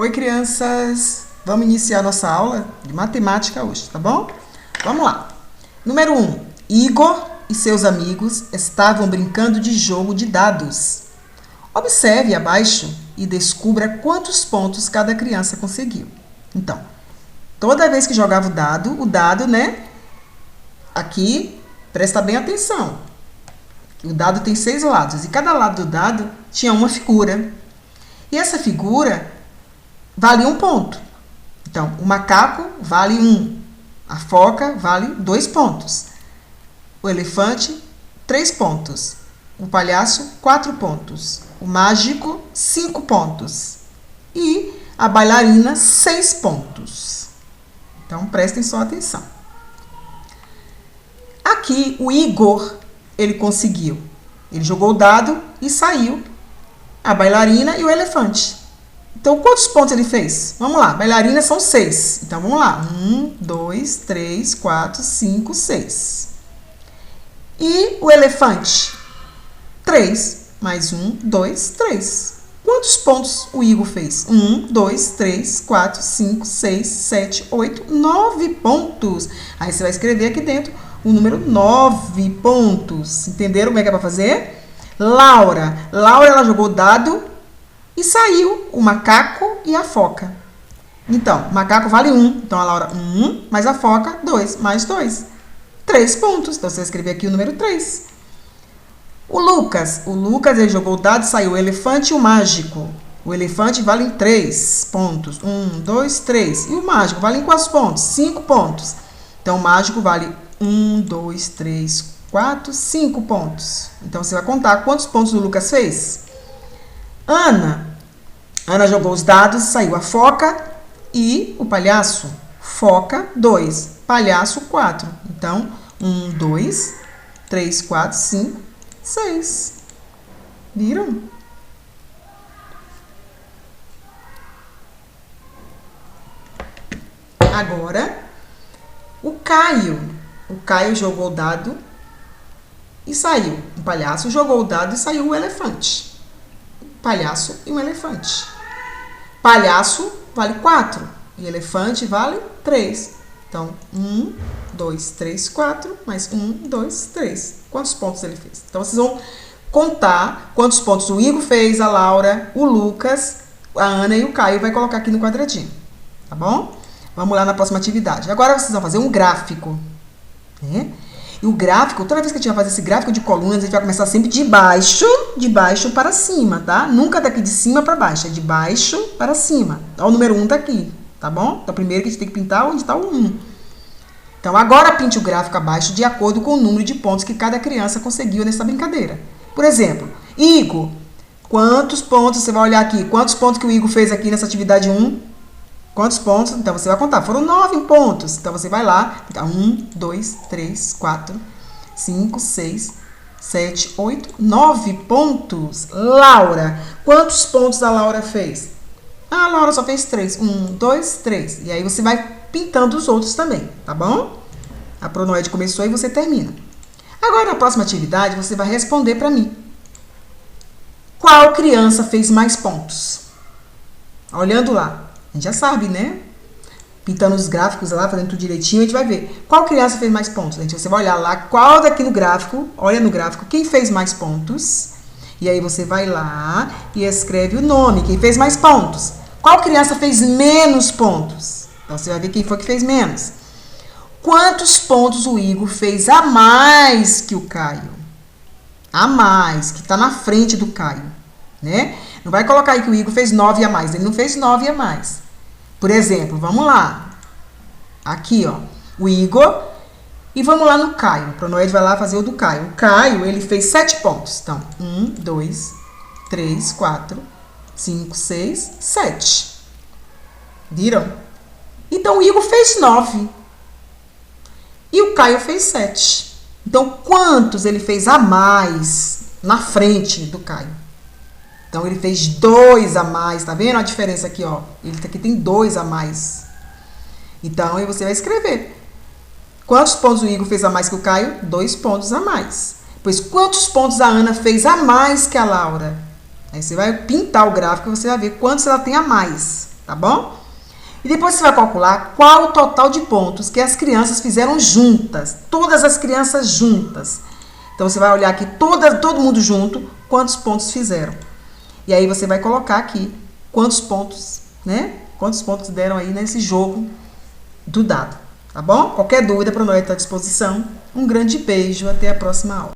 Oi, crianças! Vamos iniciar nossa aula de matemática hoje, tá bom? Vamos lá. Número 1. Igor e seus amigos estavam brincando de jogo de dados. Observe abaixo e descubra quantos pontos cada criança conseguiu. Então, toda vez que jogava o dado, né? Aqui, presta bem atenção. O dado tem 6 lados e cada lado do dado tinha uma figura. E essa figura vale 1 ponto. Então, o macaco vale 1. A foca vale 2 pontos. O elefante, 3 pontos. O palhaço, 4 pontos. O mágico, 5 pontos. E a bailarina, 6 pontos. Então, prestem só atenção. Aqui, o Igor, ele conseguiu. Ele jogou o dado e saiu a bailarina e o elefante. Então, quantos pontos ele fez? Vamos lá, bailarina são 6. Então, vamos lá. 1, 2, 3, 4, 5, 6. E o elefante? 3. Mais 1, 2, 3. Quantos pontos o Igor fez? 1, 2, 3, 4, 5, 6, 7, 8, 9 pontos. Aí você vai escrever aqui dentro o número 9 pontos. Entenderam como é que é para fazer? Laura, ela jogou o dado e saiu o macaco e a foca. Então, o macaco vale 1. Então, a Laura, 1, mais a foca, 2, mais 2. 3 pontos. Então, você vai escrever aqui o número 3. O Lucas, ele jogou o dado e saiu o elefante e o mágico. O elefante vale 3 pontos. 1, 2, 3. E o mágico vale em quantos pontos? 5 pontos. Então, o mágico vale 1, 2, 3, 4, 5 pontos. Então, você vai contar quantos pontos o Lucas fez? Ana jogou os dados, saiu a foca e o palhaço. Foca, 2. Palhaço, 4. Então, 1, 2, 3, 4, 5, 6. Viram? Agora, o Caio. O Caio jogou o dado e saiu. O palhaço jogou o dado e saiu o elefante. Palhaço e um elefante. Palhaço vale 4 e elefante vale 3. Então, 1, 2, 3, 4, mais 1, 2, 3. Quantos pontos ele fez? Então, vocês vão contar quantos pontos o Igor fez, a Laura, o Lucas, a Ana e o Caio. Vai colocar aqui no quadradinho, tá bom? Vamos lá na próxima atividade. Agora, vocês vão fazer um gráfico, né? E o gráfico, toda vez que a gente vai fazer esse gráfico de colunas, a gente vai começar sempre de baixo para cima, tá? Nunca daqui de cima para baixo, é de baixo para cima. Então, o número 1 tá aqui, tá bom? Então, primeiro que a gente tem que pintar onde está o 1. Então, agora pinte o gráfico abaixo de acordo com o número de pontos que cada criança conseguiu nessa brincadeira. Por exemplo, Igor, quantos pontos, você vai olhar aqui, quantos pontos que o Igor fez aqui nessa atividade 1? Quantos pontos? Então, você vai contar. Foram 9 pontos. Então, você vai lá. 1, 2, 3, 4, 5, 6, 7, 8, 9 pontos. Laura. Quantos pontos a Laura fez? A Laura só fez 3. 1, 2, 3. E aí, você vai pintando os outros também, tá bom? A pronoide começou e você termina. Agora, na próxima atividade, você vai responder para mim. Qual criança fez mais pontos? Olhando lá. A gente já sabe, né? Pintando os gráficos lá, fazendo tudo direitinho, a gente vai ver qual criança fez mais pontos. Gente, você vai olhar lá, qual daqui no gráfico, olha no gráfico, quem fez mais pontos. E aí você vai lá e escreve o nome, quem fez mais pontos. Qual criança fez menos pontos? Então, você vai ver quem foi que fez menos. Quantos pontos o Igor fez a mais que o Caio? A mais, que está na frente do Caio, né? Não vai colocar aí que o Igor fez 9 a mais. Ele não fez 9 a mais. Por exemplo, vamos lá. Aqui, ó. O Igor. E vamos lá no Caio. O pronoide vai lá fazer o do Caio. O Caio, ele fez 7 pontos. Então, 1, 2, 3, 4, 5, 6, 7. Viram? Então, o Igor fez 9. E o Caio fez 7. Então, quantos ele fez a mais na frente do Caio? Então, ele fez 2 a mais, tá vendo a diferença aqui, ó? Ele aqui tem 2 a mais. Então, aí você vai escrever. Quantos pontos o Igor fez a mais que o Caio? 2 pontos a mais. Pois, quantos pontos a Ana fez a mais que a Laura? Aí você vai pintar o gráfico e você vai ver quantos ela tem a mais. tá bom? E depois você vai calcular qual o total de pontos que as crianças fizeram juntas, todas as crianças juntas. Então, você vai olhar aqui, todo mundo junto, quantos pontos fizeram. E aí, você vai colocar aqui quantos pontos, né? Quantos pontos deram aí nesse jogo do dado, tá bom? Qualquer dúvida, para nós estar à disposição. Um grande beijo, até a próxima aula.